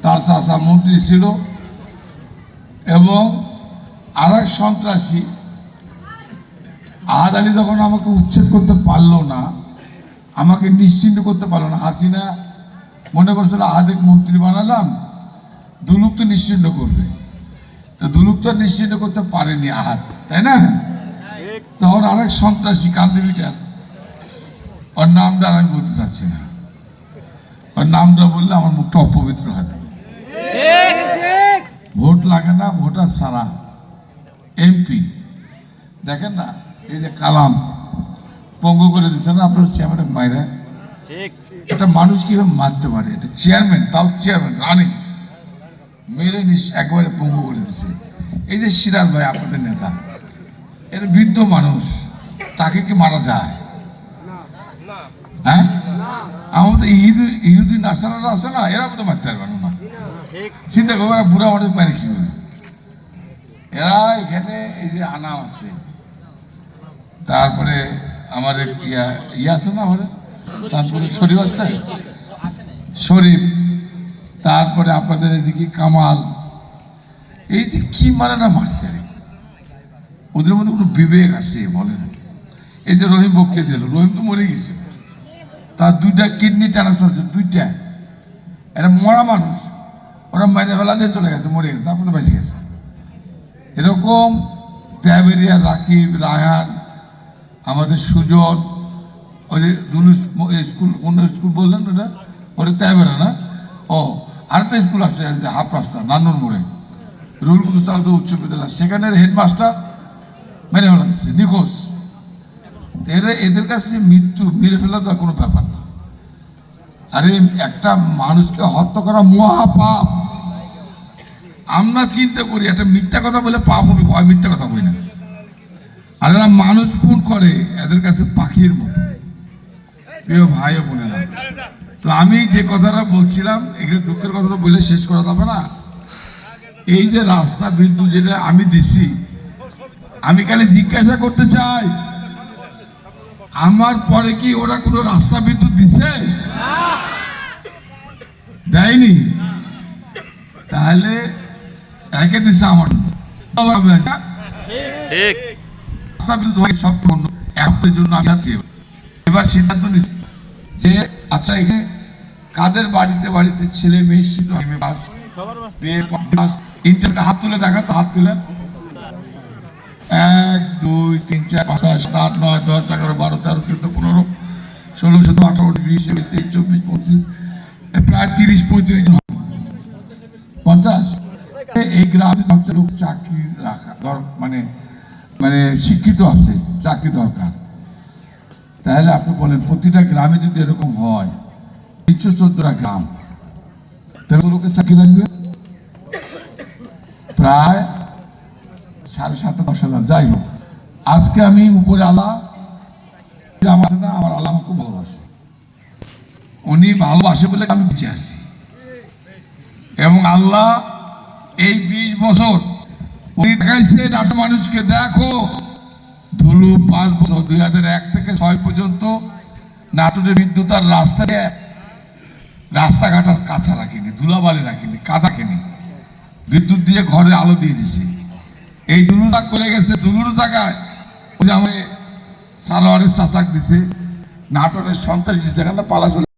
তার চাচা মন্ত্রী ছিল এবং আরেক সন্ত্রাসী আহাদ আলী যখন আমাকে উচ্ছেদ করতে পারলো না, আমাকে নিশ্চিন্ত করতে পারলো না, হাসিনা মনে করছিল আহাদের মন্ত্রী বানালাম, দুলুক তো নিশ্চিন্ত করবে, তো দুলুক তো নিশ্চিন্ত করতে পারেনি আহাদ, তাই না? তখন আরেক সন্ত্রাসী কান্দিবিটার, ওর নামটা আমি বলতে চাচ্ছি না, ওর নামটা বললে আমার মুখটা অপবিত্র হবে। ভোট লাগে না, ভোটার ছাড়া এমপি দেখেন না, এই যে কালাম পঙ্গু করে দিচ্ছে না আপনার চেয়ারম্যানের মায়েরা, একটা মানুষ কিভাবে মারতে পারে, এটা চেয়ারম্যান, তাও চেয়ারম্যান রানিং মেরে একবারে পঙ্গু করে দিচ্ছে। এই যে সিরাজ ভাই আপনাদের নেতা, এটা বৃদ্ধ মানুষ, তাকে কি মারা যায়? হ্যাঁ, আমাদের ইহুদি নাসারারা আছে না, এরা তো মারতে পারবে না। চিন্তা করবো না, বুড়া মাঠে পারে কি হবে এরা। এখানে এই যে আনা আছে, তারপরে আমার ইয়ে আছে না, আমাদের তারপরে শরীফ আছে, শরীফ, তারপরে আপনাদের এই যে কি কামাল, এই যে কি মারে না মারছে, ওদের মধ্যে কোনো বিবেক আছে বলেন? এই যে রহিম বককে দিল, রহিম তো মরে গেছে, তার দুইটা কিডনি ট্রান্সফার আছে, দুইটা, এটা মরা মানুষ, ওরা মাইনে ফেলা দিয়ে চলে গেছে, মরে গেছে, তারপর তো বেঁচে গেছে। এরকম ট্যাবেরিয়া, রাকিব, রায়হান, আমাদের সুজন, ওই যে স্কুল, কোন স্কুল বললেন ওটা, ওটা ট্যাবেরা না, ও আরেকটা স্কুল আছে হাফ রাস্তা নান্নুর মোড়ে, রুলকুল চালু উচ্চ বিদ্যালয়, সেখানের হেডমাস্টার মেরে ফেলা দিচ্ছে, নিখোঁজ। এদের কাছে মৃত্যু মেরে ফেলা তো কোনো ব্যাপার না। আরে একটা মানুষকে হত্যা করা মহাপাপ। আমরা চিন্তা করি একটা মিথ্যা কথা বলে পাপ হবে, ভয় মিথ্যা কথা বলি না। আর এরা মানুষ খুন করে, এদের কাছে পাখির মতো। প্রিয় ভাই ও বোনেরা, তো আমি যে কথাটা বলছিলাম, এগুলো দুঃখের কথা তো বলে শেষ করা যাবে না। এই যে রাস্তা বিদ্যুৎ যেটা আমি দিচ্ছি, আমি খালি জিজ্ঞাসা করতে চাই, আমার পরে কি ওরা কোনো রাস্তা বিদ্যুৎ দিচ্ছে? দেয়নি। তাহলে একে দিচ্ছে আমার সব জন্য আমি যাচ্ছি। এবার সিদ্ধান্ত নিচ্ছি যে আচ্ছা, এখানে কাদের বাড়িতে বাড়িতে ছেলে মেয়ে ইন্টারনেটে হাত তুলে দেখা তো, হাত তুলে 1 2 3 4 5 6 7 8 9 10 11 12 13 14 15 16 17 18 20 21 23 24 25 প্রায় 30-35 জন, 50। এই গ্রামে লোক চাকরি রাখা মানে মানে শিক্ষিত আছে, চাকরি দরকার। তাহলে আপনি বলেন প্রতিটা গ্রামে যদি এরকম হয়, 314টা গ্রাম, তাহলে লোকের চাকরি লাগবে প্রায় 7,500-10,000। যাই হোক, আজকে আমি উপরে আল্লাহ, আমার আল্লাহ আমাকে খুব ভালোবাসে, উনি ভালোবাসে বলে আমি বেঁচে আছি। এবং আল্লাহ এই 20 বছর উনি দেখাইছে নাটো মানুষকে, দেখো ধুলু 5 বছর 2001 থেকে 6 পর্যন্ত নাটোরের বিদ্যুৎ আর রাস্তাঘাট আর কাঁচা রাখিনি, ধুলাবালি রাখিনি, কাদা রাখিনি, বিদ্যুৎ দিয়ে ঘরে আলো দিয়ে দিছে। এই দুলু চাক করে গেছে, দুলুর জায়গায় ওই যে আমার সালোয়ারের চাচাক দিছে, নাটোরের সন্ত্রাসী যেখানে পালা চলে